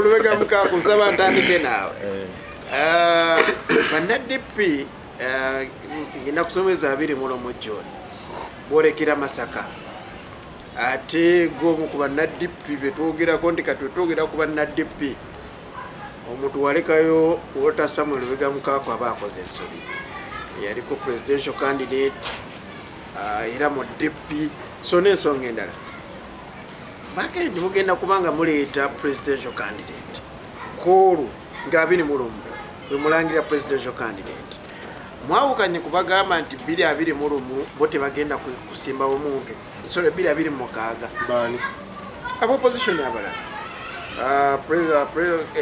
Lubega Mukaku nsaba ntandike naawe. Bannaddipi ngenda kusomeza 20 John bwolekera Masaka ate gwomu ku bannaddipi betwogerako nti katwetwogera ku bannaddipi omuntu walekayo Walter Samuel Lubega Mukaku aba akoze ensobi yaliko presidential candidate era mu DP so n'ensonga endala bakendi mugenda kubanga muleeta presidential candidate koolu nga 20 bwe mulangira presidential candidate mwawukanye kubagamba nti 20 bo tebagenda kusimbawo omuntu sorry 20 bani abo opposition abalala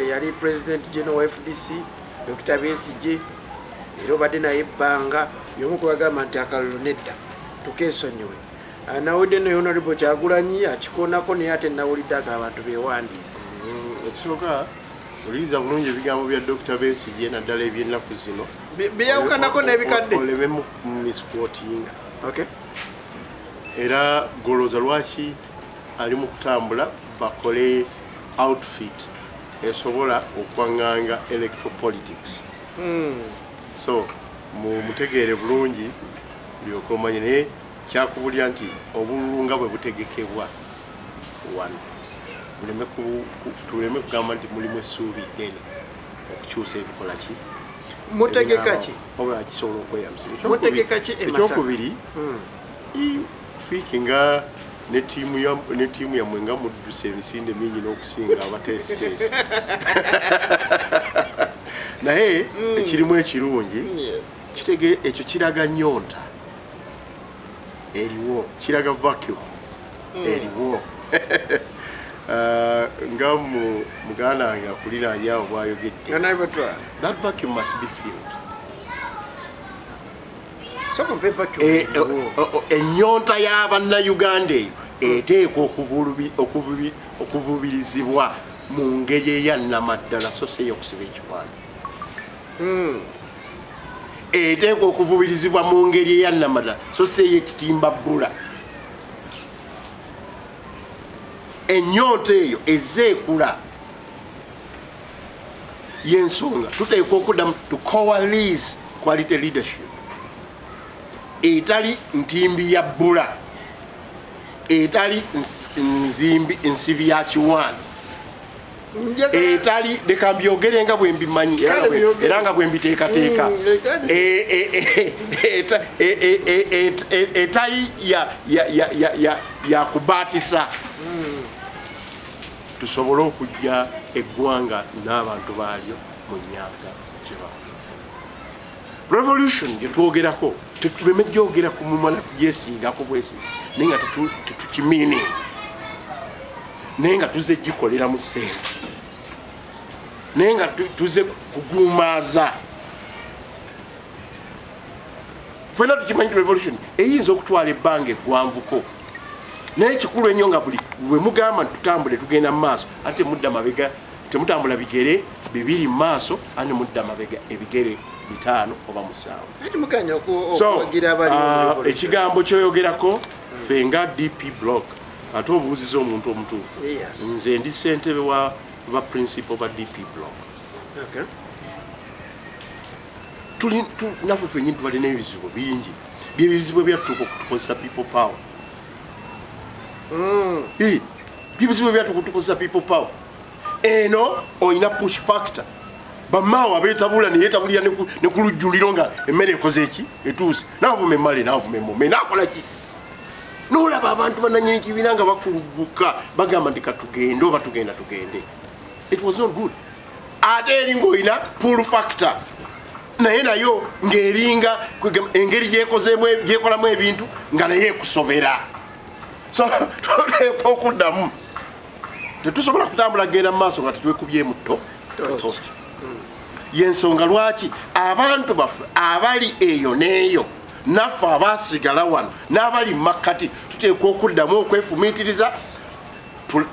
yali president general FDC Dr. Besigye era obadde naye ebbanga yomu kubagamba nti akalulu nedda tukeesonyiwe nawudde ne Honorable Kyagulanyi akikonako naye ate nawulidde abantu bewandiise ekisooka Uliza bulungi ebigambo bya Dr. Besigye naddala eby'ennaku zino byawukanako n'ebikadde oleme mu misquoting. Okay. Era goloza lwaki ali mu kutambula bakole outfit esobola okwaŋŋanga electoral politics. So mutegeere bulungi byoko omanye naye kyakubulya nti obulunga bwe butegekebwa wano tuleme kugamba nti mulimu essuubi ddene okukyusa ebikola ki mutegeka ki oba kisobola okweyamusa mutegeka ki ekyokubiri fiikinga ne tiimu yammwe nga mudduse emisinde mingi n'okusinga abateesiteesi naye ekirimu ekirungi kitege ekyo kiraga nyonta eriwo kiraga vacuum eriwo nga muganda wange akuliraanyawo bwayogedde that vacuum must be filled. Ennyonta y'Abannayuganda eyo eteekwa okuvubirizibwa mu ngeri eyannamaddala so si ey'okusiba ekikwano. Eteekwa okuvubirizibwa mu ngeri eyannamaddala so si ey'ekitimba bbula. Ennyonta eyo ezeekula y'ensonga tuteekwa okuddamu to coalesce quality leadership etali ntimbi ya bbula etali nsibi ya kiwaani etali leka mbyogere nga bwe mbimanyi era nga bwe mbiteekateeka etali ya kubaatisa tusobole okujja eggwanga n'abantu baalyo mu nnyanga gye revolution gyetwogerako tetuleme gyogera ku mumala kugyesiigako bwesiisi naye nga tetukimiini naye nga tuze gikolera mu ssente naye nga tuze kugumaaza fena tukimanyi revolution eyinza okutwala ebbanga eggwanvuko naye ekikulu ennyo nga buli bwe mugamba nti tutambule tugenda mu maaso ate mudda mabega temutambula bigere 2 mu maaso ate mudda mabega ebigere 5 oba 7. So ekigambo kyoyogerako ffe nga DP block ate obuuziza omuntu omutuufu nze ndi ssentebe wa principal ba DP block. Naffe ffennyini tubalina ebizibu bingi byebizibu ebyatuuka okutukozesa people power. Bizibu ebyatuuka okutukozesa people power eno oyina push factor bamaawo abeetabula neyetabulira ne ku lujjuliro nga emmere ekoze eki etuuse naavuma emmale naavuma emmume naakola ki n'olaba abantu bananyini kibiina nga bakuluguka bagamba nti katugende oba tugenda tugende. It was not good. Ate eri ng'olina pull factor naye nayo ng'eringa engeri gyekolamu ebintu nga naye ekusobera. So tuteekwa okuddamu tetusobola kutambula kugenda mu maaso nga tetwekubyemu toti. Yensonga lwaki abantu baffe abali eyo n'eyo naffe abaasigala wano n'abali mu makkati tuteekwa okuddamu okwefumiitiriza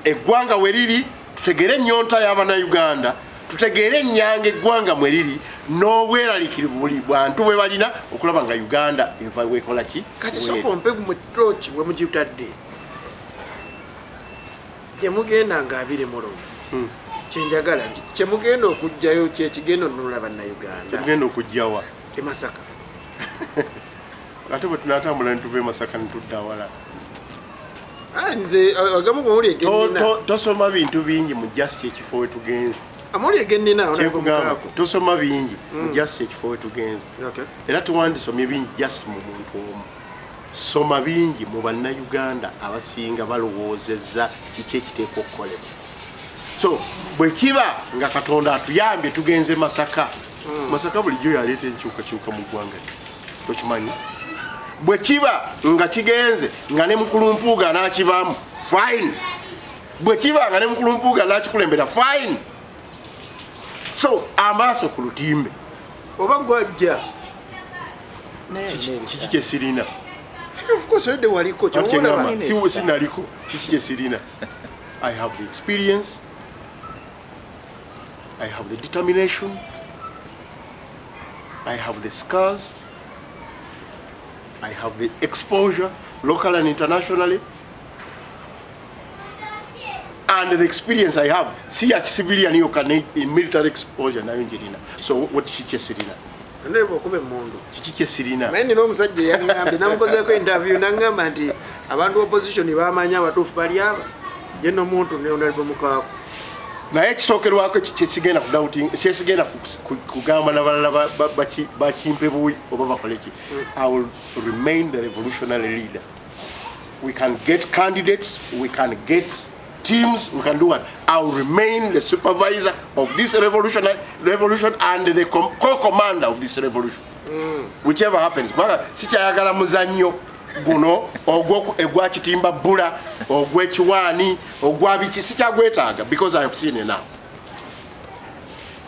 eggwanga we riri tutegere ennyonta y'Abannayuganda tutegere ennyanga eggwanga mwe riri n'obweraliikirivu buli bantu bwe balina okulaba nga Uganda eva weekola ki. Kati soko mpegu mu tooki bwe mugitadde gye mugenda nga 20 kyenjagala nti kyemugenda okujjayo kyekigenda onunula bannayuganda tugenda okujjawa e Masaka ate bwe tunatambula nituva e Masaka nitudda awala nze agamu gomuli egenina tosoma bintu bingi mu just ekifo we tugenze amuli egenina kyekugamba tosoma bingi mu just ekifo we tugenze era tuwandisomye bingi just mu muntu omu soma bingi mu bannayuganda abasinga balowoozezza kiki ekiteekwa okukolebwa so bwe kiba nga Katonda atuyambye tugenze Masaka Masaka bulijjo yaleeta enkyukakyuka mu ggwanga tokimanyi bwe kiba nga kigenze nga ne mukulumpuuga anaakibaamu fine bwe kiba nga ne mukulumpuuga anaakikulembera fine so amaaso ku lutimbe oba gwajja kiki kye sirina of course already waliko sinaliko kiki kye sirina I have the experience I have the determination I have the scars I have the exposure local and internationally and the experience I have see a civilian you can in military exposure na njirina so what kiki sirina ndebo kube mundu kiki sirina mimi n'omusajja yangambe namukozeeko interview nangamba nti abantu opposition bamanya abatuufu bali aba je no muntu ne onalipo mukako naye ekisookerwako kyesigenda kudouting kyesigenda kugamba nabalala bakimpe buyi oba bakole ki I will remain the revolutionary leader we can get candidates we can get teams we can do what I will remain the supervisor of this revolution and the co-commander of this revolution whichever happens baba sikyayagala muzannyo guno ogwa kitimba bula ogwekiwaani ogwabiki sikyagwetaaga because I have seen it now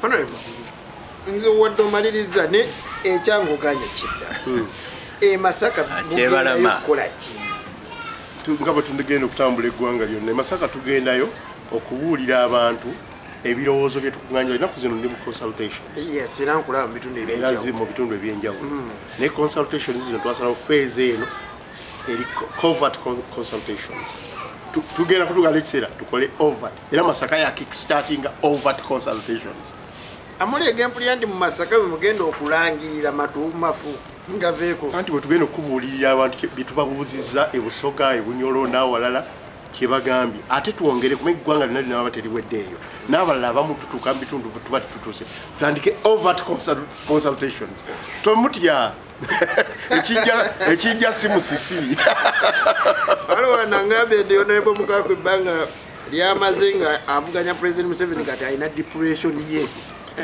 honorable nze wadde omaliriza ne ekyanguganya kidda e Masaka mukola ki nga bwe tugenda okutambula eggwanga lyonna e Masaka tugendayo okubuulira abantu ebirowoozo bye tukuganja ennaku zino ndi mu consultation yes era nkulaba mu bitundu ebyenjawulo naye consultation zino twasalawo phase eno eri covert consultations tugenda kutugala ekiseera tukole overt era Masaka ya kickstarting overt consultations amuli egempulira ndi mu Masaka bwe mugenda okulangirira matuumafu nga veeko anti bwe tugenda okubuulirira abantu bye tubabuuzizza e Busoga e Bunyolo n'awalala kye bagambye ate twongere kuma eggwanga lina linaba teriweddeeyo n'abalala abamu tutuuka mu bitundu tuba tutuuse tutandike overt consultations tomutya ekijja si musisi waliwo nangambe ndi honorable Mukako ebbanga lyamaze nga avuganya President Museveni kati alina depression ye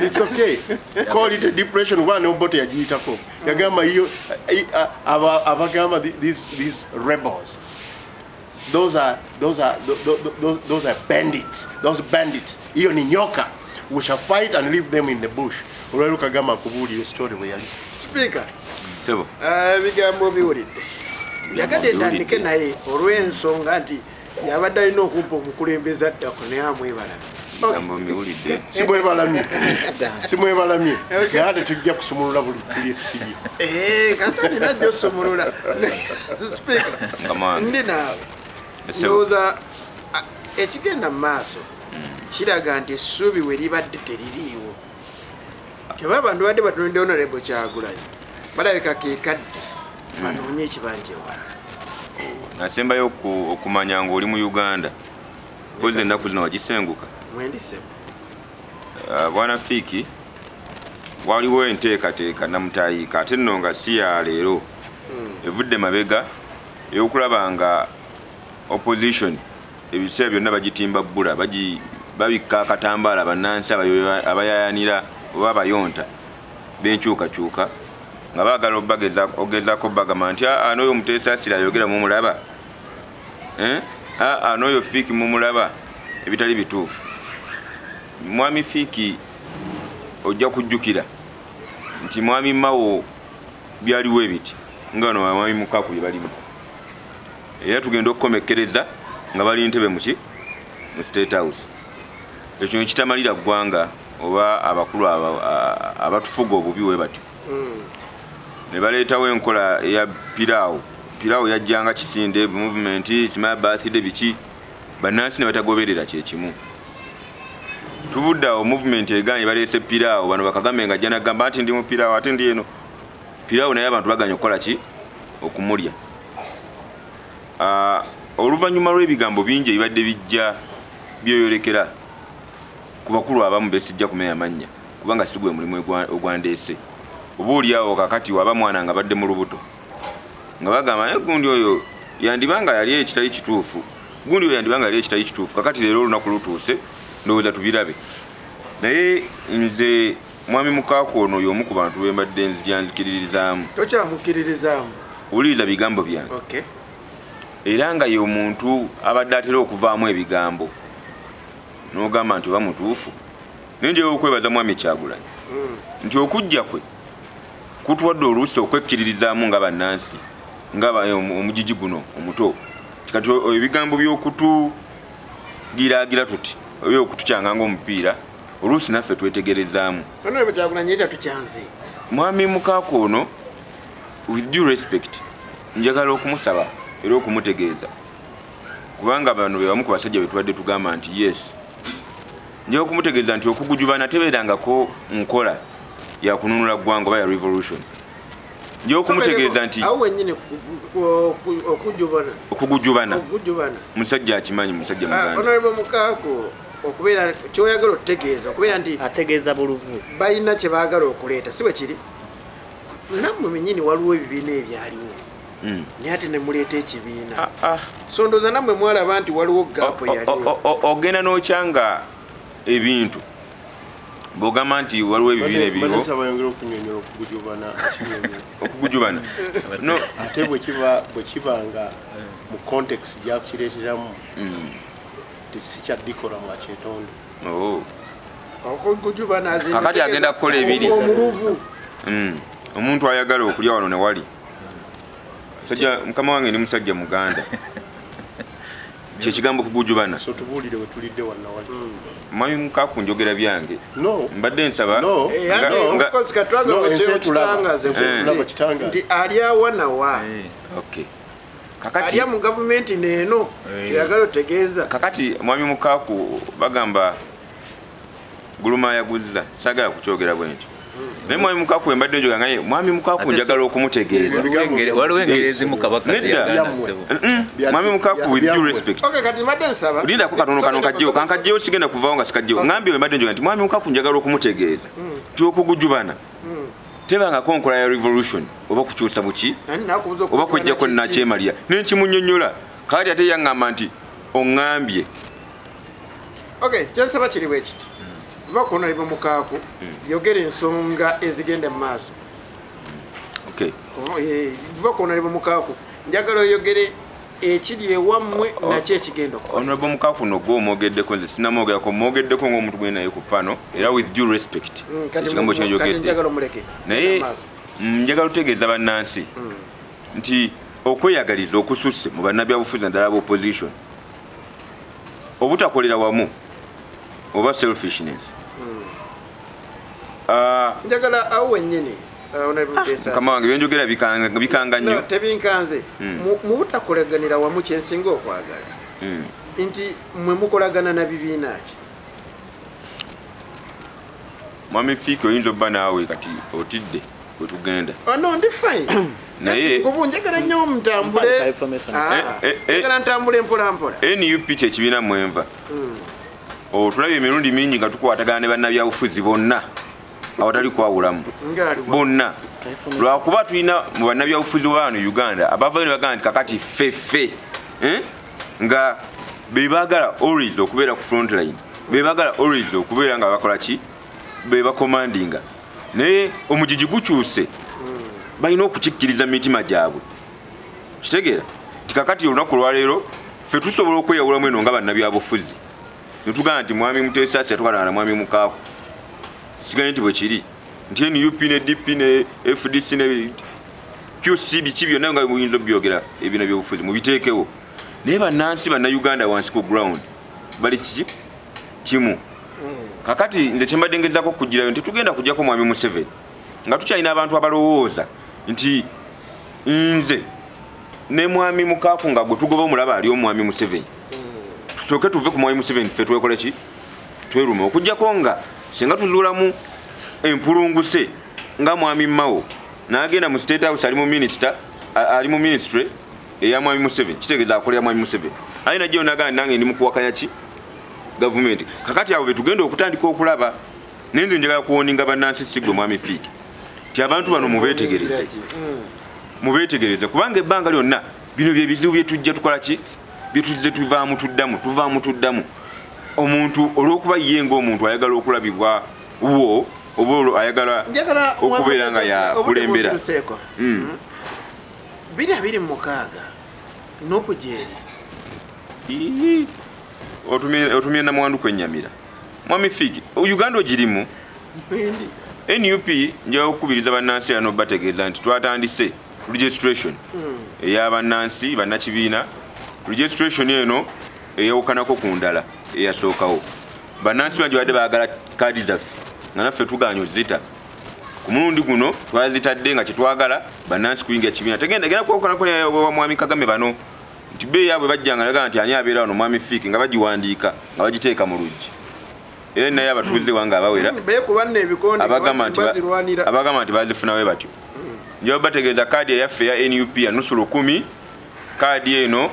it's okay call it a depression one obote yagiyitako yagamba iyo abagamba these rebels those are bandits iyo ni nyoka we shall fight and leave them in the bush olwali kagamba kubuulira story bwe yali speaker sebo bigambo biwulidde yagadde ntandike naye olw'ensonga nti yabadde alina okumpa omukulembeze addako naye amwebala simwebalamye naye ate tujja kusumulula buli tusibye kasani najja osumulula speaker ndi naawe ndowooza ekigenda mu maaso kiraga nti essuubi we libadde teririiwo teba abantu badde batunudde honorable Kyagulanyi balabika keekadde banoonye ekibanja ewala nasembayo okumanya ng'oli mu Uganda koze ennaku zino wagisenguka mwendisemu bwana Fiiki waliwo enteekateeka namutayiika ate nno nga si ya leero evudde mabega ey'okulaba nga opposition ebiseera byonna bagitimba bbula babikka akatambaala bannansi abayayanira oba abayonta b'enkyukakyuka nga baagala ogezaako bagamba nti n'oyo Muteesa Asira ayogera mumulaba n'oyo Fiiki mumulaba ebitali bituufu mwami Fiiki ojja kujjukira nti mwami Mao byaliwo ebiti nga no mwami Mukako bye balimu era tugenda okukomekkereza nga bali ntebe muki mu State House ekyo kitamalira ggwanga oba abakulu abatufuga obubi we batyo ne baleetawo enkola eya piraawo yajjanga kisinde movement kimaya birthday biki bannansi ne batagoberera kyekimu tuvuddeawo movement eganye baleese piraawo bano bakagambe nga jana gamba ati ndi mu piraawo ate ndi eno piraawo naye abantu baganya okukola ki okumulya oluvannyuma lw'ebigambo bingi ebibadde bijja byoyolekera ku bakulu abamu besijja kumenya mannya kubanga si gwe mulimu ogwandeese oba oliawo kakati waba mwana nga badde mu lubuto nga bagamba gundi oyo yandibanga yali ekitali kituufu gundi oyo yandibanga yali ekitali kituufu kakati leero olunaku lutuuse ndowooza tubirabe naye nze mwami Mukaaku ono y'omu ku bantu bembadde nzikiririzaamu tokyamukiririzaamu wuliriza bigambo byange okay. era nga y'omuntu abadde atera okuvaamu ebigambo n'ogamba nti oba mutuufu naye njeyo okwebaza mwami Kyagulanyi nti okujja kwe kutuwadde oluusi okwekkiririzaamu nga bannansi nga omugigi guno omuto kati ebigambo by'okutugiraagira tuti oba okutukyanga ng'omupiira oluusi naffe twetegerezaamu mwami Mukaaku ono with due respect njagala okumusaba era okumutegeeza kubanga bano bebamu ku basajja betubadde tugamba nti yes njagala okumutegeeza nti okugujubana tebeerangako nkola yakununula ggwanga oba ya revolution njagala okumutegeeza nti okugujubana musajja akimanyi musajja muganda okubeera kyoyagala okutegeeza okubeera nti ategeeza buluvu balina kye baagala okuleeta si bwe kiri nammwe menyini waliwo ebibiina ebyaliwo naye ate ne muleeta ekibiina so ndooza nammwe mwalaba nti waliwo gaapu eyaliwo ogenda n'okyanga ebintu bw'ogamba nti waliwo ebibiina ebiriwo okugujubana ate bwe kibanga mu context gyakukireeteramu sikyadikola mwakyetondo kakati agenda kukola ebiri omuntu ayagala okulya wano newali mukama wange ndi musajja muganda kyekigambo okugujubana mwami Mukaaku njogera byange mbadde nsaba nti ali awanawa alya mu gavumenti neeno teyagala otegeeza kakati mwami Mukaaku bagamba guluma yaguzza sagala kukyogera bwentyo naye mwami Mukaaku wembadde njoga ngaye mwami Mukaaku njagala okumutegeeza waliwo engeri ezimu kabaka mwami Mukaaku with due respect kati mbadde nsaba lindako katono kano kajjewo kankajjewo kigenda kuvaawo nga sikajjewo ngambye wembadde njoga nti mwami Mukaaku njagala okumutegeeza ti okugujubana tebangako nkola ya revolution oba kukyusa buki oba kwejjako nakyemalira nenkimunyonnyola kakati ate yaŋŋamba nti oŋŋambye kyensaba kiri bwe kiti va ku Honorable Mukaaku yogera ensonga ezigenda mu maaso va ku Honorable Mukaaku njagala oyogere ekiri ewammwe nakyo ekigenda okukola Honorable Mukaaku no gwe omwogeddeko nze sinamwogerako mwogeddeko ng'omuntu gwe naye ku pano era with due respect ekigambo kyenjogedde naye njagala otegeeza bannansi nti okweyagaliza okususse mu bannabyabufuzi naddala opposition obutakolera wamu oba selfishness njagala awo wennyini mukama wange byenjogera bikanga nnyo tebinkanze mu butakoleganira wamu kyensinga okwagala nti mwe mukolagana na bibiina ki mwami Fiiki oyinza obba naawe kati otidde wetugenda no ndi fine naye njagala nnyo mutambule njagala ntambule mpolampola NUP kyekibiina mwenva otulabye emirundi mingi nga tukwatagana ne bannabyabufuzi bonna awatali kwawulamu bonna lwakuba tulina mu bannabyabufuzi bwano Uganda abavayo ne bagamba nti kakati ffeffe nga bebaagala always okubeera ku front line bebaagala always okubeera nga bakola ki bebakomandinga naye omugigi gukyuse balina okukikkiriza mu mitima gyabwe kitegeera ti kakati olunaku olwaleero ffe tusobola okweyawulamu eno nga bannabyabufuzi netugamba nti mwami Muteesa yatwalana na mwami Mukaaku siganye nti bwe kiri nti NUP ne DP ne FDC ne QC biki byonna nga muyinza obyogera ebina byobufuzi mubiteekewo naye bannansi bannayuganda wansi ku ground bali kiki kimu kakati nze kyembadde ngezaako okugirayo nti tugenda kujjako mwami Museveni nga tukyalina abantu abalowooza nti nze ne mwami Mukaaku nga gwe tugoba omulaba ali omwami Museveni tusooke tuve ku mwami Museveni ffe twekole ki tweruma okujjako nga singa tuzuulamu empulunguse nga mwami Mao n'agenda mu State House ali mu ministry eya mwami Museveni kitegeeza akolera mwami Museveni alina gye onaga nange ndi mukuwakanya ki gavumenti kakati abo betugenda okutandika okulaba nenze njagala kuwoninga bannansi sigwe mwami Fiiki ti abantu bano mubeetegereze kubanga ebbanga lyonna bino bye bizibu bye tujja tukola ki bye tujja tuvaamu tuddamu omuntu olw'okuba ye ng'omuntu ayagala okulabibwa wo oba olwo ayagala okubeera nga yakulembera 2026 n'okujeeri otumye namwandu kwennyamira mwami Fiiki Uganda ogirimu NUP njaga okukubiriza bannansi era n'obategeeza nti twatandise registration ey'abannansi bannakibiina registration eno eyawukanako ku ndala eyasookawo bannansi bangi badde baagala kaadi zaffe nga naffe tuganya ozita ku mulundi guno twazitadde nga kyetwagala bannansi kuyingira kibiina tegenda kwawukanako wa mwami Kagame bano nti bbeeyi yaabwe bajjanga naga nti ani abeera wano mwami Fiiki nga bagiwandiika nga bagiteeka mu luggi era naye abatuuze wange abawera abagamba nti bazifunawe batyo nja bategeeza kaadi eyaffe ya NUP ya nusu 10 kaadi eno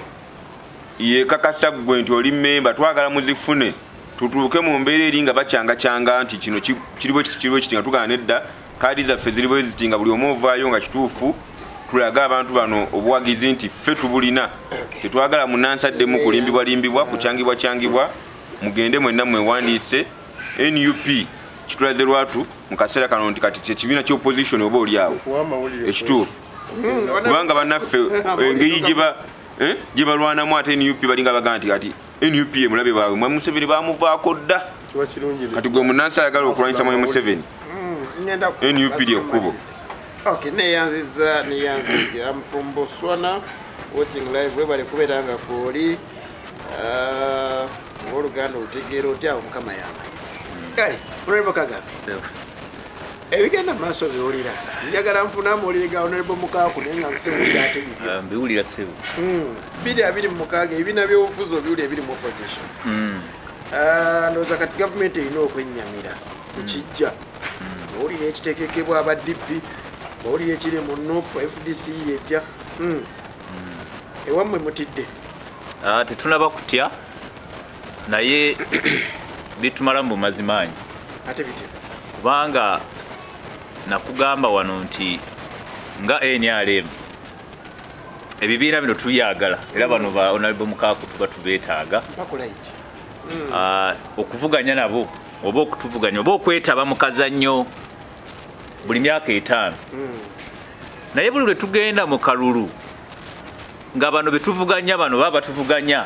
yekakasa gwe nti oli memba twagala muzifune tutuuke mu mbeera eri nga bacyanga nti kino kiriwo kiti nga tugana nedda kaadi zaffe ziriwo ziti nga buli omu ovaayo nga kituufu tulaga abantu bano obuwagizi nti ffe tubulina tetwagala munansaddemu kulimbibwa kucyangibwa mugende mwenna mwewandiise NUP kitulaze lwatu mu kaseera kano nti kati kyekibiina ky'opposition oba oli awo ekituufu kubanga bannaffe engeri gye balwanamu ate NUP balinga bagaa nti kati NUP emulabe baabwe mwami Museveni bamuvaako dda kati gwe munnansi ayagala okulwanyisa mwami Museveni NUP lyekkubo neyanziza I'm from Botswana watching live webale kubeera nga kwoli oluganda olutegeera otya omukama yamanyi kale Honorable Kagame ebigenda mu maaso biwulira njagala nfunamu olire ga Honorable Mukaaku naye nga nsewulira ate mbiwulira sebu 2026 ebibiina by'obufuzi obiwulira ebiri mu opposition ndowooza kati gavumenti erina okwennyamira ku kijja owulira ekitegekebwa aba DP owulira ekiri mu NUP FDC yejja ewammwe mutidde tetunaba kutya naye bitumala mu mazimanyi ate bityo kubanga nakugamba wano nti nga NRM ebibiina bino tuyagala era bano ba Honorable Mukaaku tuba tubeetaaga okuvuganya nabo oba okutuvuganya oba okwetaba mu kazannyo buli myaka 5 naye buli lwe tugenda mu kalulu nga bano betuvuganya bano baba batuvuganya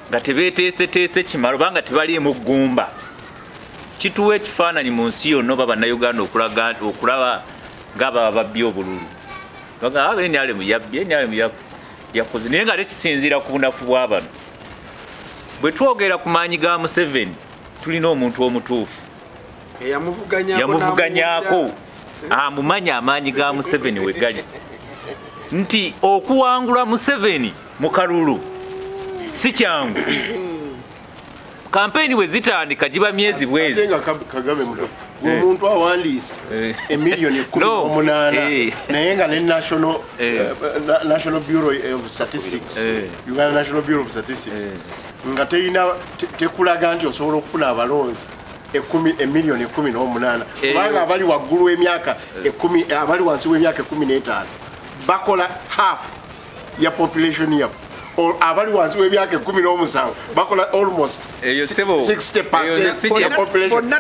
nga tebeeteeseteese kimalo banga tebaliimu ggumba kituwa ekifaananyi mu nsi yonna oba bannayuganda okulaba ng'ababa babbi obululu NRM yakoze naye nga tekisinziira ku bunafu bwa bano bwe twogera ku maanyi ga Museveni tulina omuntu omutuufu yamuvuganyaako amumanya amaanyi ga Museveni we gali nti okuwangula Museveni mu kalulu si kyangu kampeni we zitandika giba myezi bwezi Kagame omuntu awandiisa emiliyoni 18 naye nga ne National Bureau of Statistics Uganda National Bureau of Statistics nga tekulaga nti osobola okufuna abalonzi emiliyoni 18 kubanga abali waggulu w'emyaka 10 abali wansi w'emyaka 15 bakola half ya population yaffe abali wansi w'emyaka 17 bakola almost 60% ya population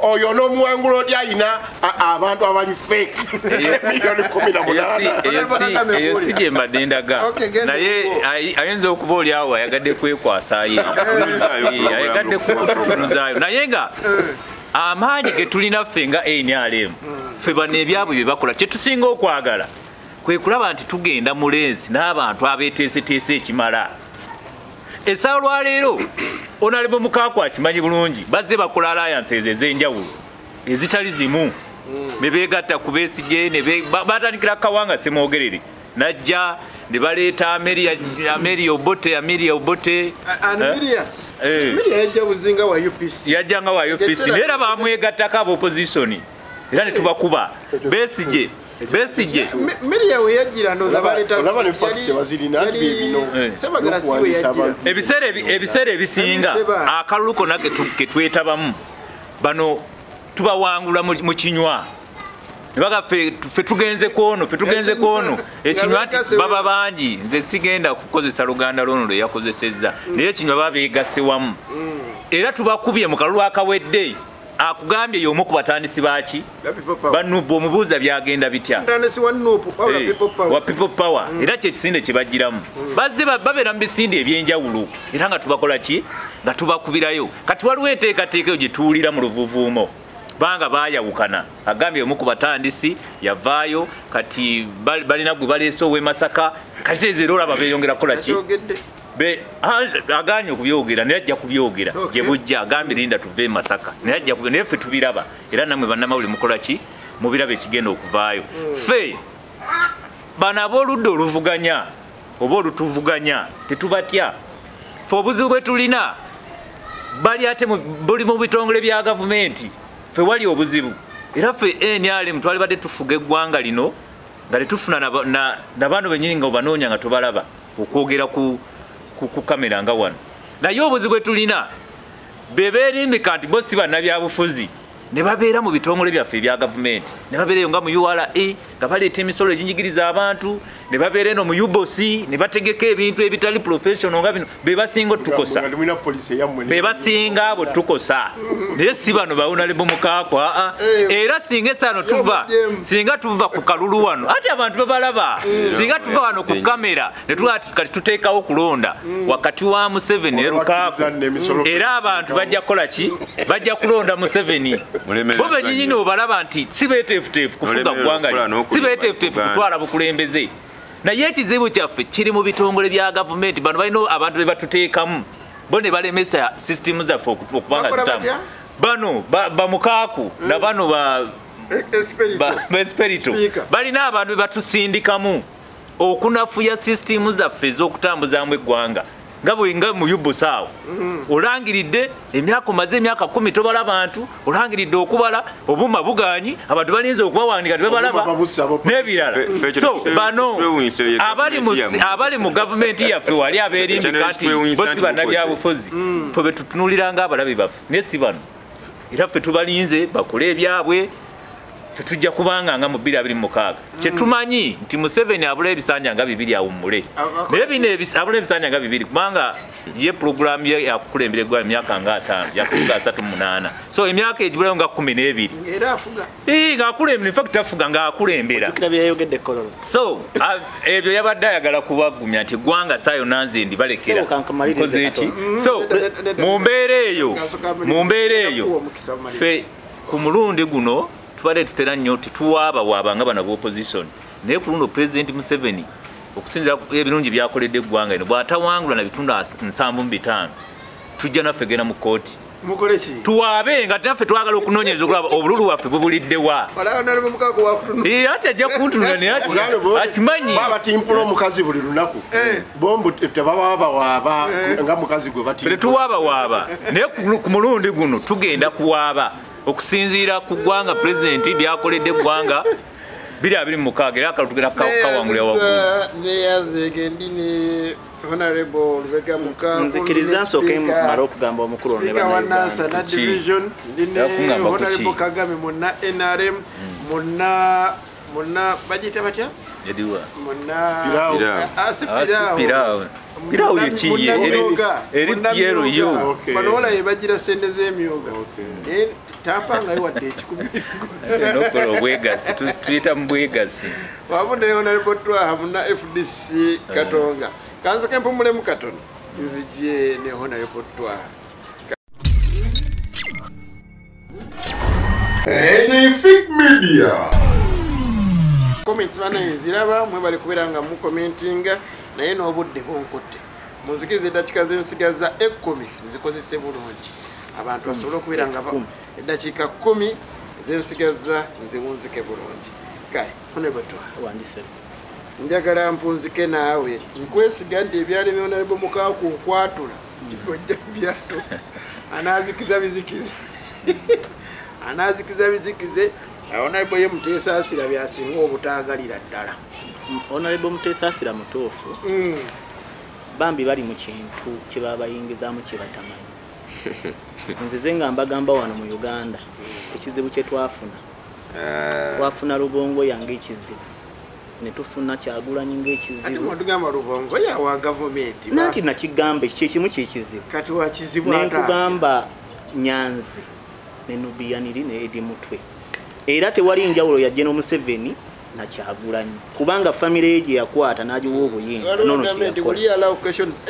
oyo n'omuwangula oli ayina abantu abali fake emiliyoni 18 eyo si gye mbadde ndaga naye ayinza okuba oli awo ayagadde kwekwasayo ayagadde kututunuzaayo naye nga amaanyi ge tulina ffe nga NRM ffe bano ebyabwe bye bakola kyetusinga okwagala kwe kulaba nti tugenda mu lensi n'abantu abeeteeseteese ekimala essaawa lwaleero Honorable Mukaaku akimanyi bulungi bazze bakola alliances ez'enjawulo ezitali zimu ne beegatta ku Besigye batandikira Kawanga Semwogerere najja ne baleeta Amelia Obote Media yajja buzinga wa UPC. Yajjanga wa UPC. Nera bamwegattako ab'opposition. Era ne tubakuba. Besigye. Media we yajjira ndo zabaleta. Olaba ne fax bazirina bibino. Sebagala siwe yajjira. Ebiseera ebisinga akalulu konna ke twetabamu bano tubawangula mu kinywa. Nebaga fe tugenze kono ekinywa ati baba bangi nze sigenda kukozesa Luganda lono lwe yakozesezza naye ekinywa babeegase wamu era tubakubye mu kalulu akawedde akugambye y'omu ku batandisi baaki banubu omubuuza byagenda bitya wa people power era kyekisinde kye bagiramu bazze babeera mu bisinde ebyenjawulo era nga tubakola ki nga tubakubirayo kati waliwo enteekateeka gye tuwulira mu luvuvuumo banga bayawukana agambye omu ku batandisi yavaayo kati balina gwe baleese ow'e Masaka kati ezero olaba beeyongera kukola ki aganye okubyogera naye ajja kubyogera gye bujja agambye linda tuve e Masaka naye ffe tubiraba era namwe bannamawulire mukola ki mubiraba ekigenda okuvaayo ffe bano ab'oludda oluvuganya oba olutuvuganya tetubatya ffe obuzibu bwe tulina bali ate buli mu bitongole bya gavumenti fe wali obuzibu era ffe NRM twali badde tufuga eggwanga lino nga tetufuna na bano benyini nga obanoonya nga tubalaba okwogera ku kamera nga wano naye obuzibu bwe tulina bebeerimbika nti bo si bannabyabufuzi ne babeera mu bitongole byaffe ebya gavumenti ne babeerayo nga mu URA nga baleeta emisolo eginjigiriza abantu ne babeera eno mu UBOC ne bategeka ebintu ebitali professional nga bino be basinga otukosa be basinga abo tukosa naye si bano bawunalebo mukaakwa era singa tuva ku kalulu wano ati abantu babalaba singa tuva wano ku kamera ne kati tuteekawo kulonda wakati wa Museveni ne Lukaaku era abantu bajja kukola ki bajja kulonda Museveni bo benyini obalaba nti si beeteefuteefu kufuga ggwanga lino si beeteefuteefu kutwala bukulembeze naye ekizibu kyaffe kiri mu bitongole bya gavumenti bano balina abantu be batuteekamu bo ne balemesa sisitemu zaffe okubanga zitamu bano bamukaaku na bano ba Espirito balina abantu be batusindikamu okunafuya sisitemu zaffe ez'okutambuzaamu eggwanga nga mu yubusaawo olangiridde emyaka omaze emyaka 10 tobala abantu olangiridde okubala obuma buganyi abantu balinze okubawandiika tebabalaba n'ebirala so bano abali mu gavumenti yaffe wali abeerimbika nti bo si bannabyabufuzi ffe betutunulira nga abalabe baffe naye si bano era ffe tubalinze bakole ebyabwe tetujja kubanga nga mu 2026 kyetumanyi nti Museveni abula ebisanja nga 2 awummule naye bino abula ebisanja nga 2 kubanga ye programu ye yakukulembera eggwanga emyaka nga 5 yakufuga 38 so emyaka egibulayo nga 12 era afuga nga akulembera in fact afuga nga akulembera so ebyo yabadde ayagala kubagumya nti eggwanga saayo nanzendi balekera nkoze eki so mu mbeera eyo fe ku mulundi guno tubadde tutera nnyo tetuwaaba nga bano b'opposition naye ku luno President Museveni okusinzira ebirungi byakoledde eggwanga lino bw'atawangula na bitundu 75 tujja naffe genda mu kooti tuwaabe nga naffe twagala okunoonyereza okulaba obululu waffe bubuliddewa ate ajja kuntunula naye akimanyi batimpula omukazi buli lunaku bombu tebawaaba nga mukazi gwe batimpula tetuwaabawaaba naye ku mulundi guno tugenda kuwaaba okusinziira ku ggwanga pulezidenti byakoledde eggwanga 2026 era akalutugera kawangulira waggulu neyazegendine Honorable Lubega Mukaku nzikiriza nsooke mara okugamba omukulu ne Wanasa na division ndine Honorable Kagame muna NRM muna bajita batya yadiwa muna asipirao Pirao yechiye eri Piero yo bano wala yebagira sende z'emyoga tapanga iwadde ekikumi nokolo bwegasi tuyita mbwegasi wabunde Honorable Twaha muna FDC Katonga kanzo kempumule mu katono nzije ne Honorable Twaha Enefik Media comments bana ziraba mwe bali kubiranga mu commentinga naye n'obudde bonkotte munzikirize eddakiika z'ensigaza 10 nzikozese bulungi abantu basobole okubiranga eddakiika 10 z'ensigaza nziwunzike bulungi kale onebato wandise njagala mpunzike naawe nkwesiga nti ebyali byonalebo Mukaku nkwatula kibojja byatu anazikiza bizikize anazikiza bizikize Honorable ye Muteesa Asira byasinga obutaagalira ddala. Honorable Muteesa Asira mutuufu. Bambi bali mu kintu kye babayingizaamu kye batamanyi. Nzize nga mbagamba wano mu Uganda ekizibu kye twafuna. Twafuna Lubongo yange ekizibu. Ne tufuna Kyagulanyi ng'ekizibu. Ati mwatugamba Lubongo yawa gavumenti. Nanti nakigambe kyekimu kyekizibu. Kati wa kizibu ata. Nekugamba Nyanzi ne Nubiyaniri ne Edi Mutwe. Era tewali njawulo ya General Museveni na Kyagulanyi kubanga family ye yakwata najiwo obuyinza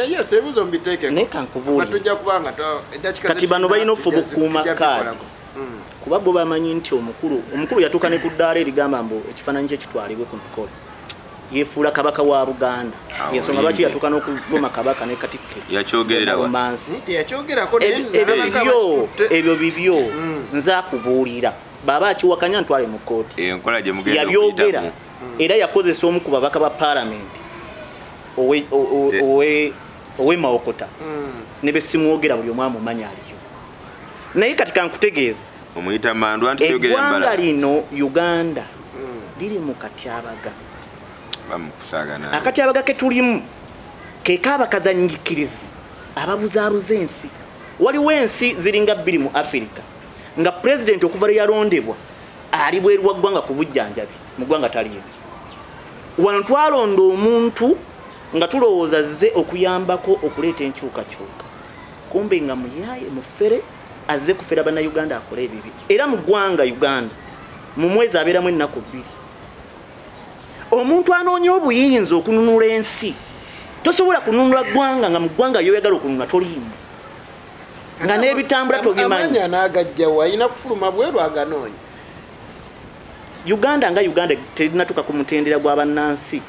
yes ebuzo mbiteke neka nkubuli batujja kubanga kati bano balina ofubu kuuma kaadi kuba bo bamanyi nti omukulu yatuka ne kuddaala erigamba mbu ekifaananyi kye kitwalibwe ku mikolo yefuula kabaka wa Buganda yensonga lwaki yatuka n'okuvuma kabaka ne Katikkiro yakyogerera yakyogerako ebyo bibyo nze akubuulira baba akiwakanya ntwale mu kooti yabyogera era yakozesa omu ku babaka ba parliament owe Mawokota ne besimwogera buli omu amumanyi aliyo naye kati kankutegeeza omuyita mandu anti yogera mbala eggwanga lino Uganda liri mu katyabaga bamukusagana akatyabaga ke tulimu ke kaabakazanyikirizi ababuzaabuza ensi waliwo ensi ziringa 2 mu Africa nga president okuva yalondebwa ali bweru wa ggwanga ku bujjanjabi mu ggwanga taliyo wano twalonda omuntu nga tulowooza zze okuyambako okuleeta enkyukakyuka kumbe nga muyaye mufere azze kufera bana Uganda akole ebibi era mu ggwanga Uganda mu mwezi abeeramu ennaku 2 omuntu anoonya obuyinza okununula ensi tosobola kununula ggwanga nga mu ggwanga yoyagala okununula toliimu nga nebitambula tobimanyi amanya nagajjawo ayina kufuluma bweru aganoonya Uganda terinatuka ku mutendera gw'abannansi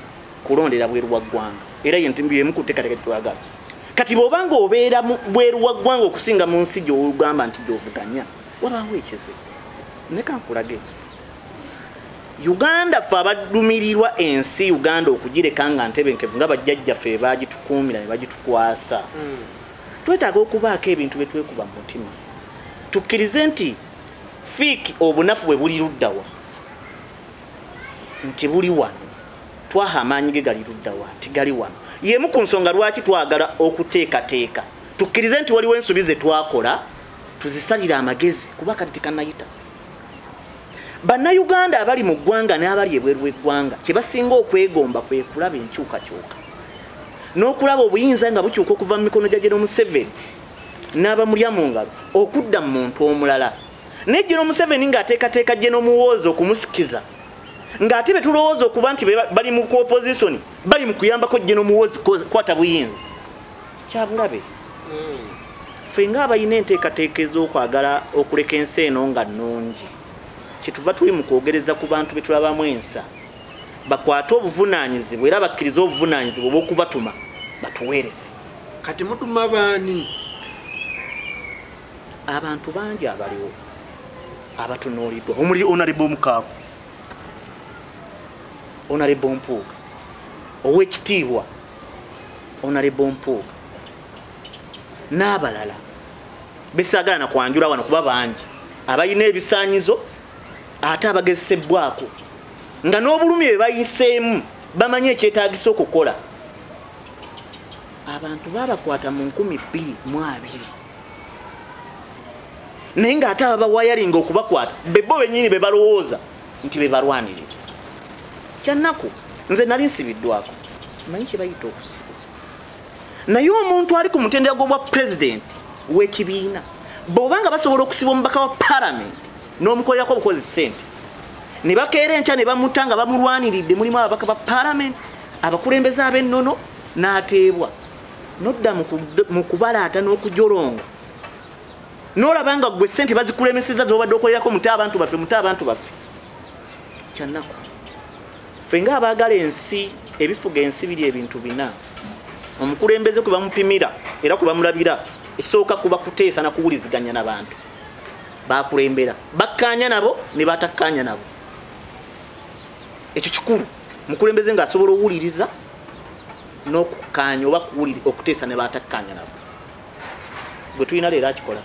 kulondera bweru wa ggwanga era yemu kuteekateeka twagala kati bw'obanga obeera bweru wa ggwanga okusinga mu nsi gy'ogamba nti gy'ovuganya wabaawo ekizibu neka nkulage Uganda ffe abadumirirwa ensi Uganda okugireka nga ntebenkevu nga bajjajjaffe bagitukuumira ne bagitukwasa twetaaga okubaako ebintu bye twekuba mu mutima tukkirize nti fiiki obunafu bwe buli luddawa nti buli wano twaha amaanyi ge gali luddawa nti gali wano yemu ku nsonga lwaki twagala okuteekateeka tukkirize nti waliwo ensobi ze twakola tuzisalira amagezi kuba kati tekanayita bannayuganda abali mu ggwanga n'abali ebweru w'eggwanga kye basinga okwegomba kwe kulaba enkyukakyuka n'okulaba obuyinza nga bukyuka okuva mu mikono gya General Museveni n'abamulya mu ngalo okudda mu muntu omulala ne General Museveni ng'ateekateeka General Muwoozi okumusikiza ng'ate be tulowooza okuba nti bali mu opposition bali mu kuyambako General Muwoozi kwata buyinza kyabulabe ffe ng'abalina enteekateeka ez'okwagala okuleka ensi eno nga nnungi kyetuva tuli mu kwogereza ku bantu be tulabamu ensa bakwate obuvunaanyizibwa era bakkiriza obuvunaanyizibwa obw'okubatuma batuweereze kati mutuma baani abantu bangi abaliwo abatunuuliddwa omuli Honorable Mukaaku Honorable Mpuuga ow'ekitiibwa Honorable Mpuuga n'abalala besaagala na kwanjula wano kuba bangi abalina ebisaanyizo ate abagezesebwako nga n'obulumi bwe bayiseemu bamanyi ekyetaagisa okukola abantu babakwata mu 2022 naye ng'ate abawayalinga okubakwata bebo bennyini be balowooza nti be balwanirira kyannaku nze nali nsibiddwako manyi kye bayita okusibwa naye omuntu ali ku mutendera gw'obwa pulezidenti w'ekibiina bw'obanga basobola okusibwa omubaka wa palamenti n'omukolerako obukozi ssente ne bakeera enkya ne bamuta nga bamulwaniridde mulimu ababaka ba palamenti abakulembeze ab'ennono n'ateebwa nodda mu kubalaata n'okujolonga n'olaba nga ggwe ssente bazikulemeseza z'obadde okolerako muti abantu baffe kyannaku ffe ng'abaagala ensi ebifuga ensi biri ebintu bina omukulembeze kwe bamupimira era kwe bamulabira ekisooka kuba kuteesa na kuwuliziganya n'abantu bakulembera bakkaanya nabo ne batakkaanya nabo ekyo kikulu mukulembeze ng'asobola owuliriza n'okukkaanya oba okuteesa ne batakkaanya nabo gwe tulina leero akikola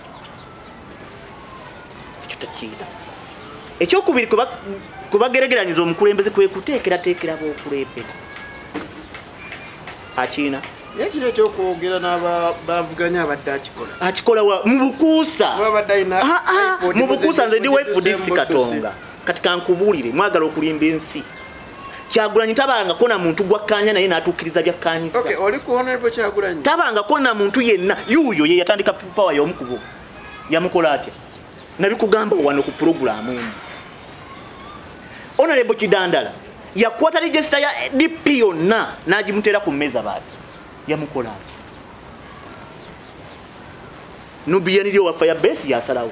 ekyo takiina ekyokubiri kubageregeranyiza omukulembeze kwe kuteekerateekera b'okulembera akiina ekiri ekyokwogera n'abavuganya abadde akikola mu bukuusa mu bukuusa nze ndi wefudisi katonga kati kankubuulire mwagala okulimba ensi Kyagulanyi tabangako na muntu gwakkanya naye n'atuukiriza byakkanyiza tabangako na muntu yenna yuuyo ye yatandika power y'omukubo yamukola atya nabikugamba wano ku puroguramu emu Honorable Kidandala yakwata register ya DP yonna n'agimuteera ku mmeeza baati yamukola atya Nubian lyo wa Firebase yasalawo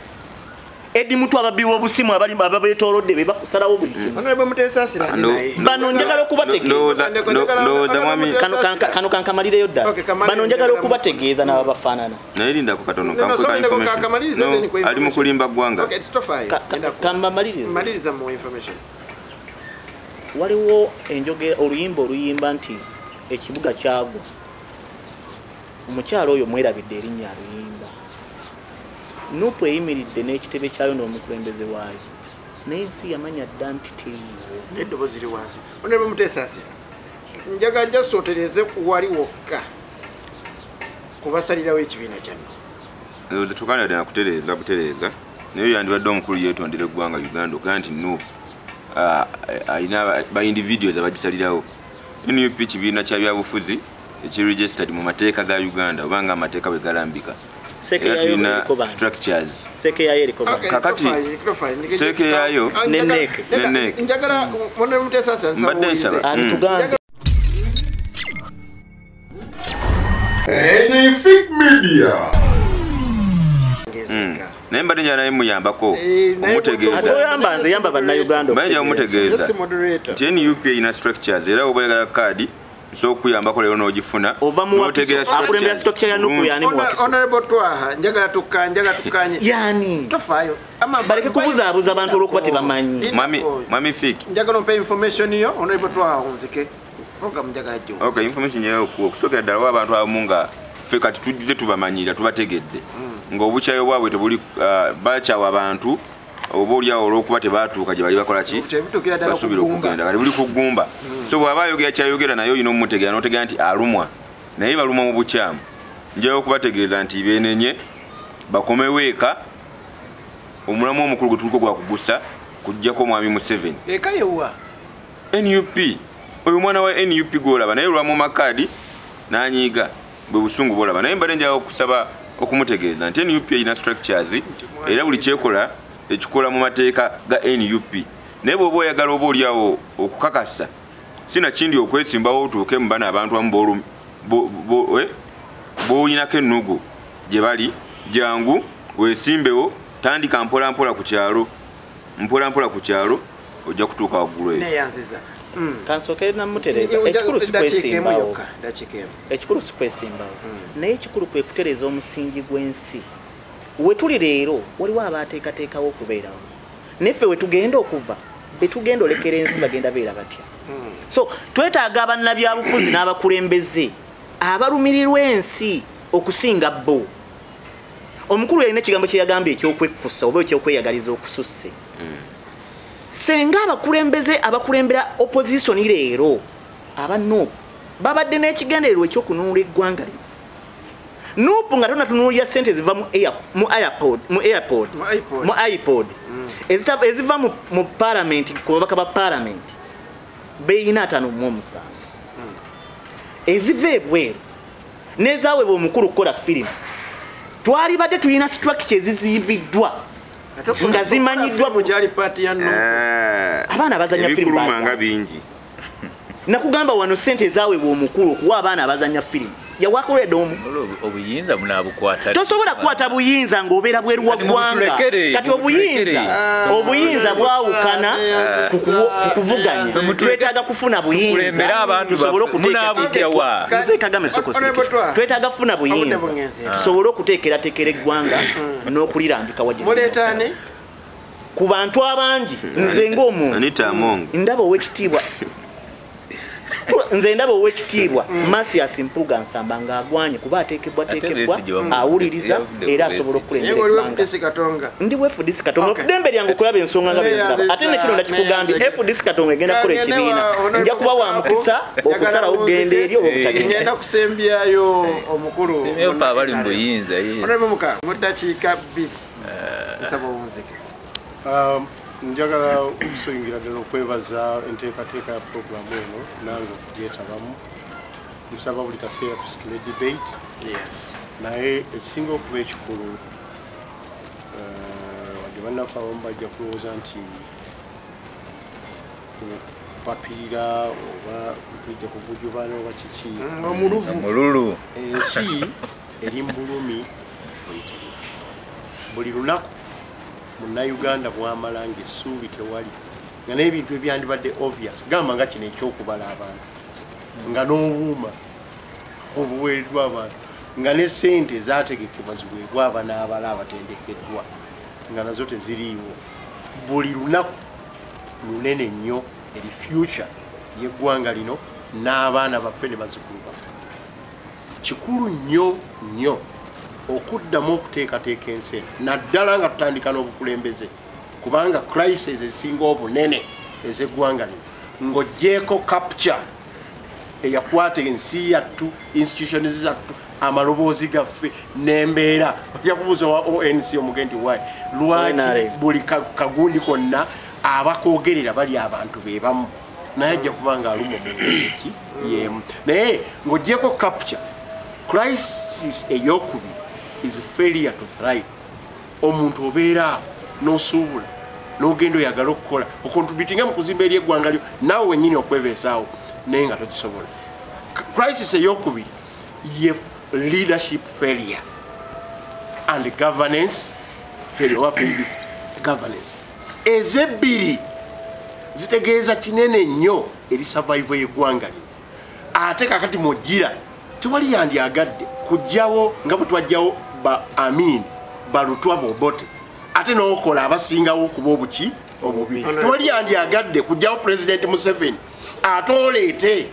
Edi mutu ababiwa obusimu ababeetoolodde be bakusalawo buli kimu bano njagala okubategeeza kano kankamalireyo ddala bano njagala okubategeeza n'ababafaanana naye lindako katono ali mu kulimba ggwanga kambamaliriza waliwo enjogera oluyimba oluyimba nti ekibuga kyagwa omukyalo oyo mwerabidde erinnya aluyimba Nupu eyimiridde n'ekitebe kyayo n'omukulembeze waayo naye ensi yamanya dda nti teriiwo eddobo ziri wansi Honorable Mutesasi njaga jasootereze wali wokka kubasalirawo ekibiina kyanno tukanadde nakutereeza butereeza naye yandibadde omukulu yeetondera eggwanga Uganda okugaa nti Nupu alina ba individuals abagisalirawo NUP kibiina kya byabufuzi ekiregistered mu mateeka ga Uganda obanga amateeka bwe galambika structures kakati seke yayo neneke njagala Honorable Mutesasi Anyfic Media. naye mbadde njala naye muyambako omutegeeza yamba bannayuganda mbadde omutegeeza nti NUP erina structures era oba oyagala kaadi so okuyambako leero n'ogifuna akulembera structure ya Nupu yani muwakiso Honorable Twaha njagala tukanye yani tofaayo baleke kubuzaabuza abantu olw'okuba tebamanyi Mami Fiki njagala ompe information yo Honorable Twaha onzike program njagala jjo okay information yayo okusookera ddala wa abantu abamu nga ffe kati tujje tubamanyira tubategedde ng'obukyayo bwabwe tebuli bakyawa abantu oba oliawo olw'okuba tebaatuuka gye bali bakola ki basuubira okugenda kati buli kuggumba so bw'aba ayogera kyayogera naye olina omumutegeera n'otegeera nti alumwa naye balumwa mu bukyamu njayo okubategeeza nti beenenye bakomewo eka omulamu omukulu gwe tuliko gwakugusa kujjako omwami Museveni eka yewa NUP oyo mwana wa NUP gwolaba naye olwa mu makaadi n'anyiiga bwe busungu bwolaba naye mbadde njala okusaba okumutegeeza nti NUP erina structures era buli kyekola ekikola mu mateeka ga NUP naye bw'oba oyagala oba oliawo okukakasa sinakindi okwesimbawo otuuke mu bana abantu amu b'olinako ennugu gye bali jangu weesimbewo tandika mpolampola ku kyalo ojja kutuuka waggulu eyo kansokere namutereeza ekikulu sikwesimbawo naye ekikulu kwe kutereeza omusingi gw'ensi wetuli leero waliwo abaateekateekawo okubeerawo neffe wetugenda okuva betugenda olekera ensi bagenda beera batya so twetaaga abannabyabufuzi n'abakulembeze abalumirirwa ensi okusinga bo omukulu yalina ekigambo kye yagambye ekyokwekkusa oba ekyokweyagaliza okususse senga abakulembeze abakulembera opposition leero abanno babadde n'ekigendererwa ekyokunuula eggwanga lino Nupu nga tonatunuulira ssente ziva mu iPod eziva mu parliament ku babaka ba parliament beeyina 57 eziva ebweru n'ezaaweebwa omukulu kukola firimu twali badde tulina structure ezizimbiddwa nga zimanyiddwa abaana abazanya firimu bingi nakugamba wano ssente ezaaweebwa omukulu okuwa abaana abazanya firimu yawakoledde obuyinza munabukwata tosobola kukwata buyinza ng'obeera bweru wa ggwanga kati obuyinza bwawukana ku kuvuganya twetaaga kufuna buyinza tusobole twetaaga kufuna buyinza tusobole okuteekerateekera eggwanga n'okulirambika muleetaane ku bantu abangi nze ng'omuntu ndaba ow'ekitiibwa nze ndaba owekitiibwa Masias Mpuga Nsamba ng'agwanye kuba ateekebwa awuliriza era asobola okukulembera ndi FDC Katonga eddembe lyange okulaba ensonga nga bweziraba ate ne kino nakikugambye FDC Katonga egenda kukola ekibiina nja kuba wa mukisa okusalawo okugenda eri oba obutagenda ngenda kusembyayo omukulu abali mu buyinza onemuka mu ddakiika 2 nsaba omuzike njagala okusongira ddala okwebaza enteekateeka ya puroguramu eno nange okugyetabamu nsaba buli kaseera tusikire debate naye ekisinga okuba ekikulu wadde bannaffe abamu bajja kulowooza nti kupapirira oba tujja kuvujubana oba kiki omululu ensi eri mu bulumi buli lunaku Munnayuganda bwamala ng'essuubi tewali nga n'ebintu ebyandibadde obvious gamba nga kino ekyokubala abantu nga n'obuuma obuweereddwa abantu nga ne ssente ezaategekebwa ziweebwa abanaabala abatendekeddwa nga nazo teziriiwo buli lunaku lunene nnyo eri future y'eggwanga lino n'abaana baffe ne bazzukulu baffe kikulu nnyo okuddamu okuteekateeka ensi naddala nga tutandika n'obukulembeze kubanga crisis esinga obunene ez'eggwanga lino ng'oggyeko capture eyakwata ensi yattu institutions zattu amaloboozi gaffe n'embeera ojja kubuuza wa ONC omugendi wayi lwaki buli kagundi konna abakoogerera bali abantu be bamu naye ajja kuba nga aluma omueki yemu naye ng'oggyeko capture crisis ey'okubiri is failure to thrive. Omuntu obeera n'osuubula n'ogenda oyagala okukola okontributinga mu kuzimba eri eggwanga lyo naawe wennyini okwebeesaawo naye nga tokisobola. Crisis ey'okubiri ye leadership failure and governance failure oba failed governance. Ezebbiri zitegeeza kinene nnyo eri survival y'eggwanga lino. Ate kakati mugira tewali yandyagadde kujjawo nga bwe twajjawo ba Amin balutwa bobote ate n'okola abasingawo okuba obuki obubi tewali yandyagadde kujjawo President Museveni ate oleete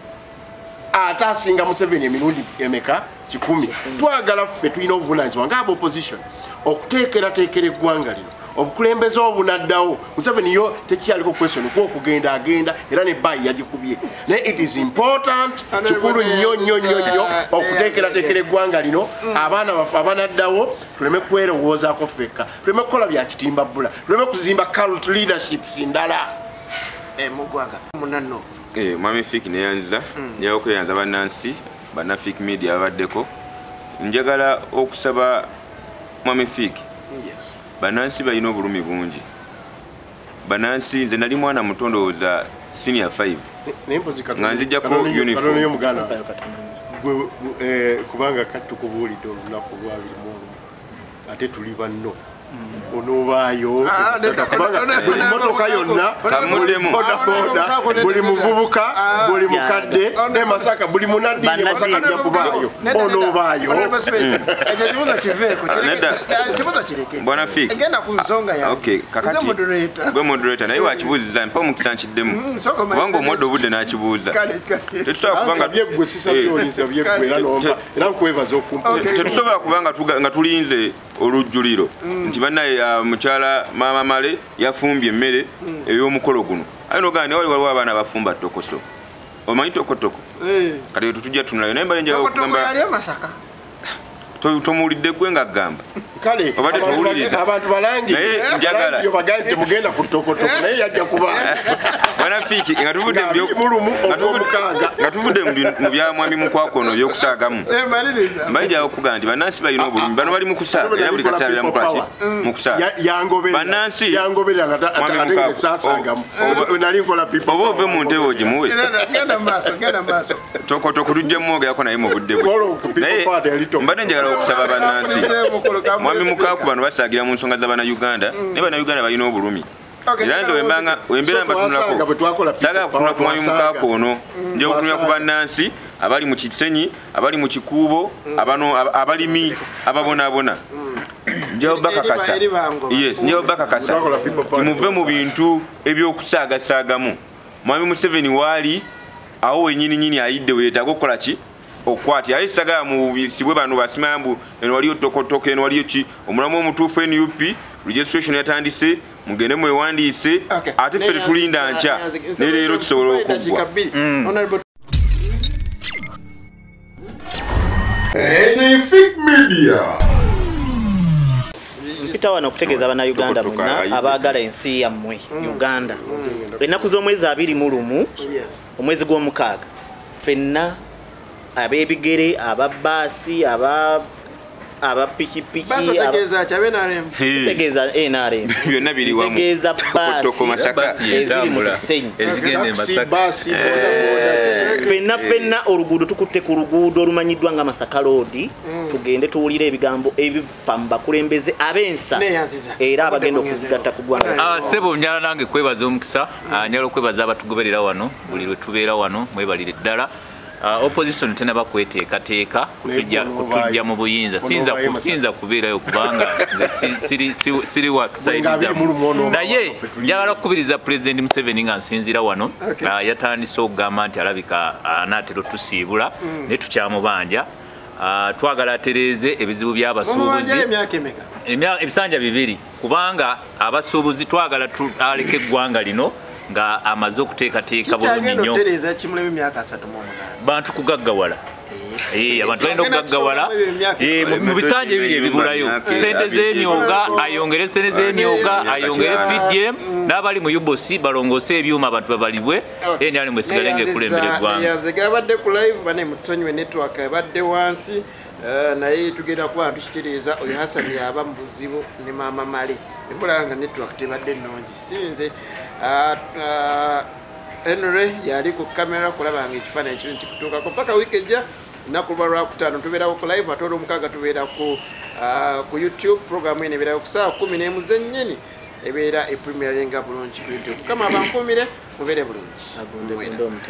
ate asinga Museveni emirundi emeka 10. Twagala ffe tulina obuvunaanyizibwa ng'aba opposition okuteekerateekera eggwanga lino obukulembeze obunaddawo. Museveni yo tekyaliko question kw'okugenda agenda era ne bayi yagikubye naye it is important kikulu nnyo okuteekerateekera eggwanga lino abaana baffe abanaddawo tuleme kwerowoozaako ffekka tuleme kukola bya kitimba bbula tuleme kuzimba cult leaderships ndala mugwaga munanno Mwami Fiki neyanziza njawo kweyanza bannansi banna Fiki media abaddeko njagala okusaba Mwami Fiki Banansi balina obulumi bungi. Banansi nze nali mwana mutondooza senior 5. Nga nzijjako uniform. Kubanga katukubuulidde olunaku lwabirimu ate tuli banno. Onobaayo buli motoka yonna buli muvubuka buli mukadde ne Masaka buli munaddiini Masaka ajja kubaayo onobaayo Bwana Fiki egenda ku nsonga ya okay kakati gwe moderator naye wakibuuziza mpa omukisa nkiddemu kubanga omwadde obudde n'akibuuza tetusobola kubanga byegwe sisabyolinza byegwe era nkwebaza okumpa tetusobola kubanga nga tulinze olujjuliro nti bannaye mukyala Maama Male yafumbye emmere ey'omukolo guno aye n'ogamba ne waliwo abaana abafumba tokoso omanyi tokotoko kati tetujja tunulayo naye mbale njagala okugamba tomuwulidde gwe nga ggamba kale abantu balangi naye njagala yo baganje mugenda ku tokotoko naye yajja kuba Bwana Fiki nga tuvudde mu bya Mwami Mukwakono by'okusaagamu mbaye njagala okugamba nti bannansi balina obulumi bano bali mu kusaa era buli kasaabira mu kusaa bannansi Mwami Mukwakono nali nkola pipa oba ove mu ntebe ogimuwe tokotoko tujje mwogerako naye mu budde bwe naye mbadde njagala okusaba bannansi Mwami Mukwaku bano basaagira mu nsonga z'Abannayuganda naye Bannayuganda balina obulumi era nti wembeera mbatunulako saagala kutunula ku Mwami Mukwaku ono nja okutunula ku bannansi abali mu Kisenyi abali mu Kikuubo abalimi ababonaabona njawo bakakasa timuve mu bintu eby'okusaagasaagamu Mwami Museveni waali awo wenyini ayidde weetaaga okukola ki okwati aye sitagala mubisibwe bano basimambu eno waliyo tokotoka eno waliyo ki omulamu omutuufu NUP registration yatandise mugende mwewandiise ate ffe tetulinda nkya ne leero kisobola okuggwa Anything Media. mpita wano okutegeeza bannayuganda mwenna abaagala ensi yammwe Uganda ennaku z'omwezi 21 omwezi gw'omukaaga ffenna ab'ebigere ababaasi abapikipiki tegeeza NRM byonna biri wamu tegeeza baasi eziri mu Kisenyi ffenna oluguudo tukutte ku luguudo olumanyiddwa nga Masaka Road tugende tuwulire ebigambo ebiva mu bakulembeze ab'ensa era abagenda okuzigatta ku ggwanga sebo njala nange kwebaza omukisa njala okwebaza abatugoberera wano buli lwe tubeera wano mwebalire ddala opposition tena bakweteekateeka kutujja mu buyinza sinza kubeerayo kubanga siri wakusaidiza naye njagala okukubiriza President Museveni nga nsinzira wano yatandise okugamba nti alabika anaatera otusiibula naye tukyamubanja twagala atereeze ebizibu by'abasuubuzi ebisanja 2 kubanga abasuubuzi twagala aleke eggwanga lino nga amaze okuteekateeka bulungi nnyo bantu kugaggawala abantu balina okugaggawala mu bisanja ebiri ebibulayo sente z'emyoga ayongere sente z'emyoga ayongere PDM n'abali mu UBOC balongoose ebyuma abantu babalibwe NRM mwesigale ng'ekulembera eggwanga abadde ku live bane mutusonyiwe network abadde wansi naye tugenda kuba tukitereeza oyo Hassan yaba mu buzibu ne maama Mali ebulanga network tebadde nnungi sinze Henry yali ku kamera kulabanga ekifaananyi kino kikutuukako paka wiiki ejja ennaku luba lwakutaano tubeerawo ku live ate olwomukaaga tubeera ku YouTube programu eno ebeerawo ku ssaawa 11 zennyini ebeera epremieringa bulungi ku YouTube kama abankuumire mubeere bulungi